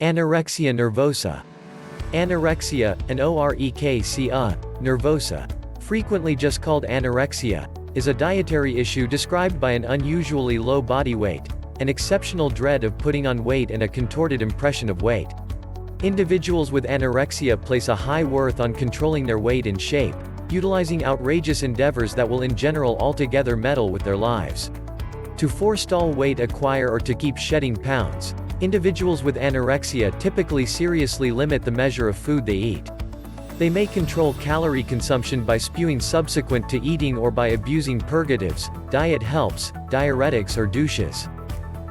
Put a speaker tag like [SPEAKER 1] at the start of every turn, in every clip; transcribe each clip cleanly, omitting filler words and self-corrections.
[SPEAKER 1] Anorexia nervosa. Anorexia, Anorexia nervosa, frequently just called anorexia, is a dietary issue described by an unusually low body weight, an exceptional dread of putting on weight and a contorted impression of weight. Individuals with anorexia place a high worth on controlling their weight and shape, utilizing outrageous endeavors that will in general altogether meddle with their lives. To forestall weight acquire or to keep shedding pounds, individuals with anorexia typically seriously limit the measure of food they eat. They may control calorie consumption by spewing subsequent to eating or by abusing purgatives, diet helps, diuretics or douches.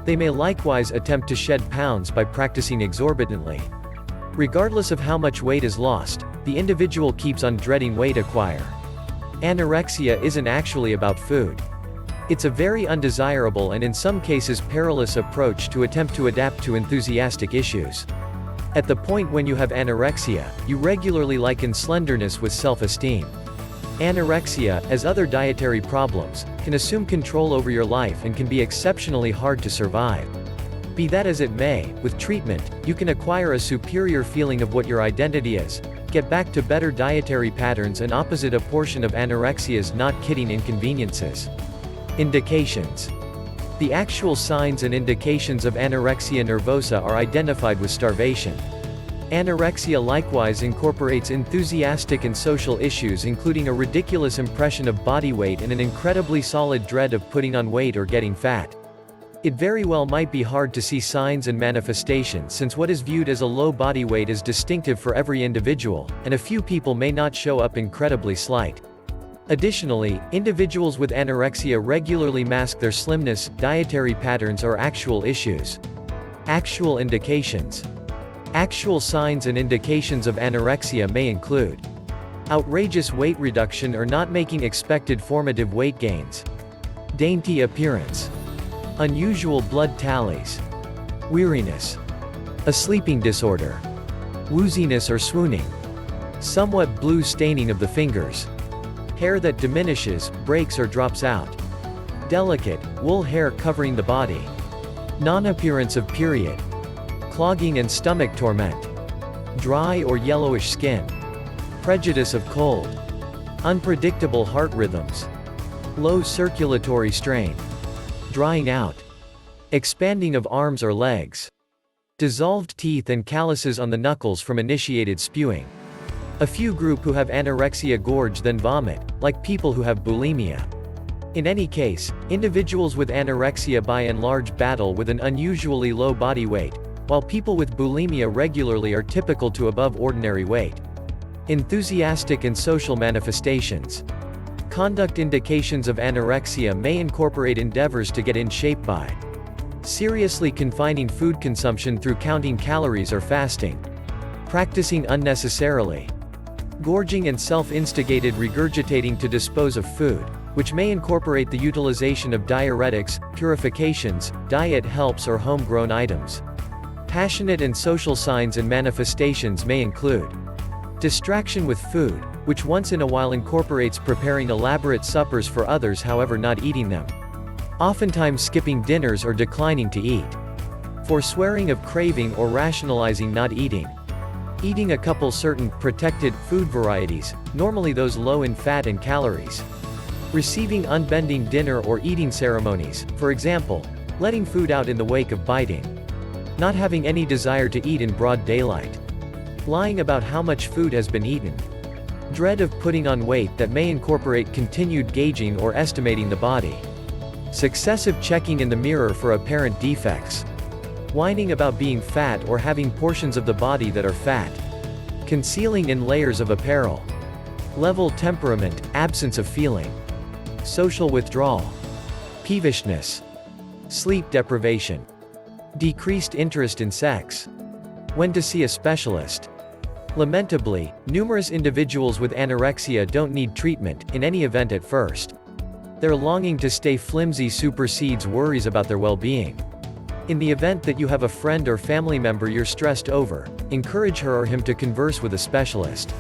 [SPEAKER 1] They may likewise attempt to shed pounds by practicing exorbitantly. Regardless of how much weight is lost, the individual keeps on dreading weight acquire. Anorexia isn't actually about food. It's a very undesirable and in some cases perilous approach to attempt to adapt to enthusiastic issues. At the point when you have anorexia, you regularly liken slenderness with self-esteem. Anorexia, as other dietary problems, can assume control over your life and can be exceptionally hard to survive. Be that as it may, with treatment, you can acquire a superior feeling of what your identity is, get back to better dietary patterns and opposite a portion of anorexia's not-kidding inconveniences. Indications. The actual signs and indications of anorexia nervosa are identified with starvation. Anorexia likewise incorporates enthusiastic and social issues including a ridiculous impression of body weight and an incredibly solid dread of putting on weight or getting fat. It very well might be hard to see signs and manifestations since what is viewed as a low body weight is distinctive for every individual, and a few people may not show up incredibly slight. Additionally, individuals with anorexia regularly mask their slimness, dietary patterns or actual issues. Actual indications. Actual signs and indications of anorexia may include outrageous weight reduction or not making expected formative weight gains, dainty appearance, unusual blood tallies, weariness, a sleeping disorder, wooziness or swooning, somewhat blue staining of the fingers, hair that diminishes, breaks or drops out, delicate, wool hair covering the body, non-appearance of period, clogging and stomach torment, dry or yellowish skin, prejudice of cold, unpredictable heart rhythms, low circulatory strain, drying out, expanding of arms or legs, dissolved teeth and calluses on the knuckles from initiated spewing. A few group who have anorexia gorge then vomit, like people who have bulimia. In any case, individuals with anorexia by and large battle with an unusually low body weight, while people with bulimia regularly are typical to above ordinary weight. Enthusiastic and social manifestations. Conduct indications of anorexia may incorporate endeavors to get in shape by seriously confining food consumption through counting calories or fasting, practicing unnecessarily, gorging and self-instigated regurgitating to dispose of food, which may incorporate the utilization of diuretics, purifications, diet helps or homegrown items. Passionate and social signs and manifestations may include distraction with food, which once in a while incorporates preparing elaborate suppers for others however not eating them. Oftentimes skipping dinners or declining to eat. Forswearing of craving or rationalizing not eating. Eating a couple certain, protected, food varieties, normally those low in fat and calories. Receiving unbending dinner or eating ceremonies, for example, letting food out in the wake of biting. Not having any desire to eat in broad daylight. Lying about how much food has been eaten. Dread of putting on weight that may incorporate continued gauging or estimating the body. Successive checking in the mirror for apparent defects. Whining about being fat or having portions of the body that are fat. Concealing in layers of apparel. Level temperament, absence of feeling. Social withdrawal. Peevishness. Sleep deprivation. Decreased interest in sex. When to see a specialist. Lamentably, numerous individuals with anorexia don't need treatment, in any event at first. Their longing to stay flimsy supersedes worries about their well-being. In the event that you have a friend or family member you're stressed over, encourage her or him to converse with a specialist.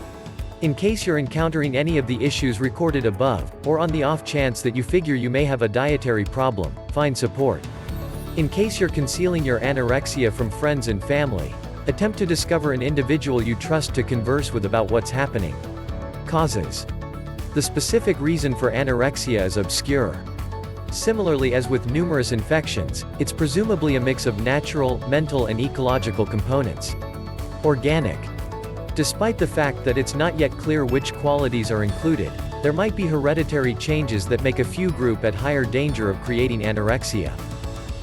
[SPEAKER 1] In case you're encountering any of the issues recorded above, or on the off chance that you figure you may have a dietary problem, find support. In case you're concealing your anorexia from friends and family, Attempt to discover an individual you trust to converse with about what's happening. Causes. The specific reason for anorexia is obscure. Similarly as with numerous infections, it's presumably a mix of natural, mental and ecological components. Organic. Despite the fact that it's not yet clear which qualities are included, there might be hereditary changes that make a few group at higher danger of creating anorexia.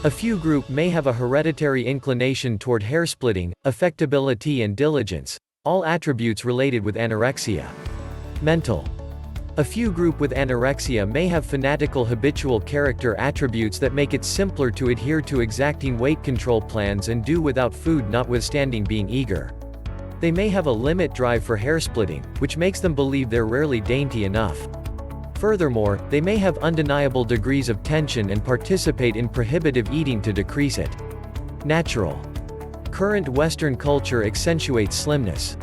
[SPEAKER 1] A few group may have a hereditary inclination toward hairsplitting, affectability and diligence, all attributes related with anorexia. Mental. A few group with anorexia may have fanatical habitual character attributes that make it simpler to adhere to exacting weight control plans and do without food notwithstanding being eager. They may have a limit drive for hairsplitting, which makes them believe they're rarely dainty enough. Furthermore, they may have undeniable degrees of tension and participate in prohibitive eating to decrease it. Natural. Current Western culture accentuates slimness.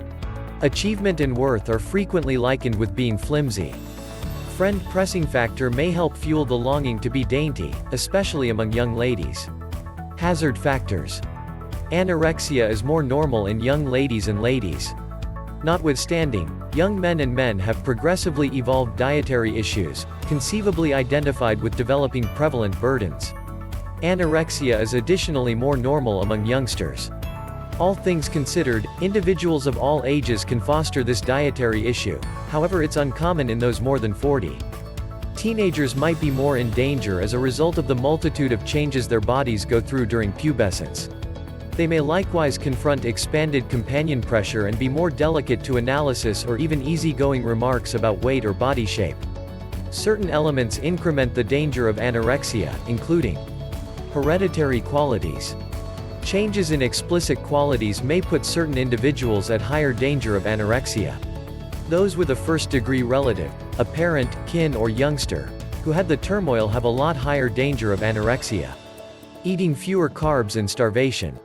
[SPEAKER 1] Achievement and worth are frequently likened with being flimsy. Friend pressing factor may help fuel the longing to be dainty, especially among young ladies. Hazard factors. Anorexia is more normal in young ladies and ladies. Notwithstanding, young men and men have progressively evolved dietary issues, conceivably identified with developing prevalent burdens. Anorexia is additionally more normal among youngsters. All things considered, individuals of all ages can foster this dietary issue, however it's uncommon in those more than 40. Teenagers might be more in danger as a result of the multitude of changes their bodies go through during pubescence. They may likewise confront expanded companion pressure and be more delicate to analysis or even easygoing remarks about weight or body shape. Certain elements increment the danger of anorexia, including hereditary qualities. Changes in explicit qualities may put certain individuals at higher danger of anorexia. Those with a first-degree relative, a parent, kin or youngster, who had the turmoil have a lot higher danger of anorexia. Eating fewer carbs and starvation.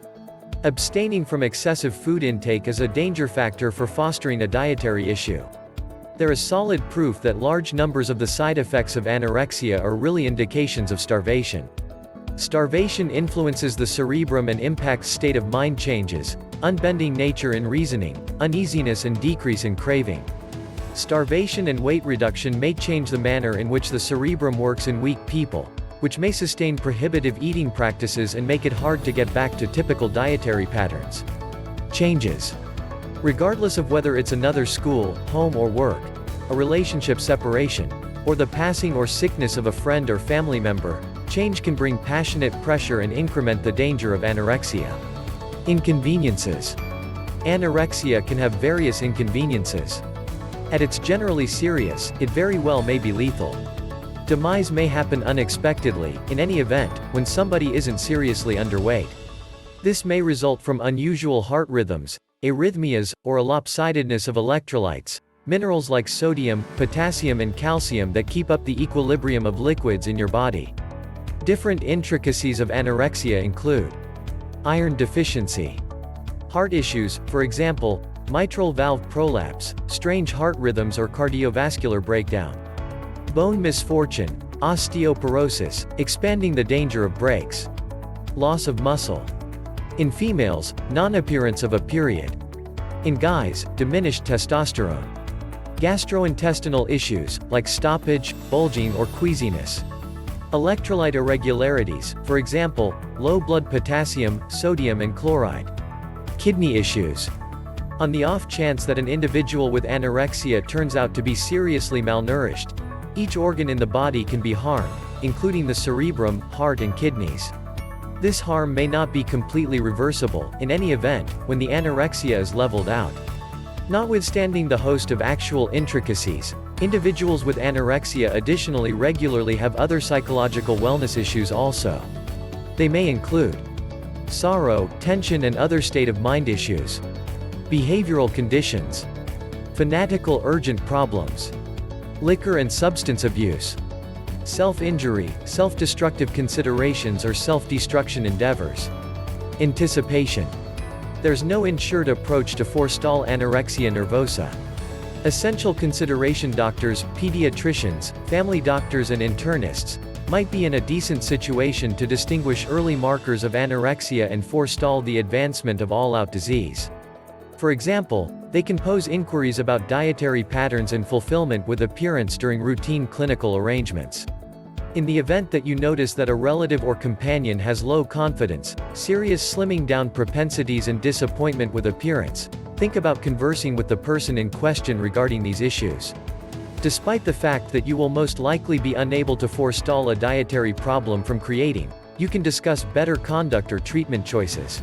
[SPEAKER 1] Abstaining from excessive food intake is a danger factor for fostering a dietary issue. There is solid proof that large numbers of the side effects of anorexia are really indications of starvation. Starvation influences the cerebrum and impacts state of mind changes, unbending nature in reasoning, uneasiness and decrease in craving. Starvation and weight reduction may change the manner in which the cerebrum works in weak people, which may sustain prohibitive eating practices and make it hard to get back to typical dietary patterns. Changes. Regardless of whether it's another school, home or work, a relationship separation, or the passing or sickness of a friend or family member, change can bring passionate pressure and increment the danger of anorexia. Inconveniences. Anorexia can have various inconveniences. At its generally serious, it very well may be lethal. Demise may happen unexpectedly, in any event, when somebody isn't seriously underweight. This may result from unusual heart rhythms, arrhythmias, or a lopsidedness of electrolytes, minerals like sodium, potassium and calcium that keep up the equilibrium of liquids in your body. Different intricacies of anorexia include iron deficiency, heart issues, for example, mitral valve prolapse, strange heart rhythms or cardiovascular breakdown, bone misfortune, osteoporosis, expanding the danger of breaks, loss of muscle. In females, non-appearance of a period. In guys, diminished testosterone. Gastrointestinal issues, like stoppage, bulging or queasiness. Electrolyte irregularities, for example, low blood potassium, sodium and chloride. Kidney issues. On the off chance that an individual with anorexia turns out to be seriously malnourished, each organ in the body can be harmed, including the cerebrum, heart and kidneys. This harm may not be completely reversible, in any event, when the anorexia is leveled out. Notwithstanding the host of actual intricacies, individuals with anorexia additionally regularly have other psychological wellness issues also. They may include sorrow, tension and other state of mind issues, behavioral conditions, fanatical urgent problems, liquor and substance abuse, self-injury, self-destructive considerations or self-destruction endeavors. Anticipation. There's no ensured approach to forestall anorexia nervosa. Essential consideration: doctors, pediatricians, family doctors and internists, might be in a decent situation to distinguish early markers of anorexia and forestall the advancement of all-out disease. For example, they can pose inquiries about dietary patterns and fulfillment with appearance during routine clinical arrangements. In the event that you notice that a relative or companion has low confidence, serious slimming down propensities and disappointment with appearance, think about conversing with the person in question regarding these issues. Despite the fact that you will most likely be unable to forestall a dietary problem from creating, you can discuss better conduct or treatment choices.